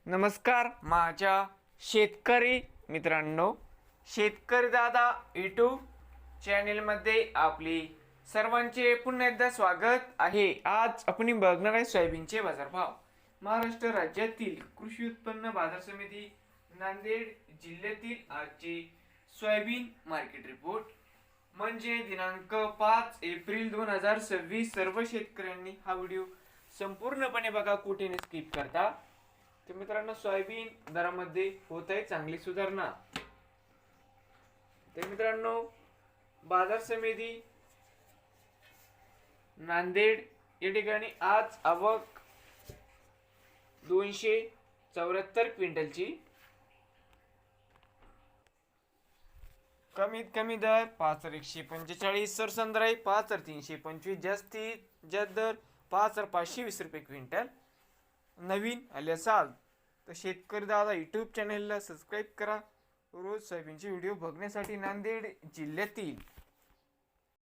नमस्कार माझ्या शेतकरी मित्रांनो, शेतकरी दादा यूट्यूब चॅनेलमध्ये आपली सर्वांचे पुन्हा एकदा स्वागत आहे। आज आपण बघणार आहे सोयाबीनचे बाजारभाव। महाराष्ट्र राज्यातील कृषी उत्पन्न बाजार समिती नांदेड जिल्ह्यातील आजचे सोयाबीन मार्केट रिपोर्ट म्हणजे दिनांक 5 एप्रिल 2026। सर्व शेतकऱ्यांनी हा व्हिडिओ संपूर्णपणे बघा, कुठे स्किप करता। तर मित्रांनो, सोयाबीन दरामध्ये होत आहे चांगली सुधारणा। तर मित्रांनो, बाजार समिती नांदेड या ठिकाणी आज आवक 274 क्विंटलची, कमीत कमी दर 5145, सरसम दर 5325, जास्तीत जास्त दर 5520 रुपये क्विंटल नवीन आले असाल तर शेतकरी दादा यूट्यूब चॅनलला सबस्क्राईब करा। रोज सोयाबीनचे व्हिडिओ बघण्यासाठी नांदेड जिल्ह्यातील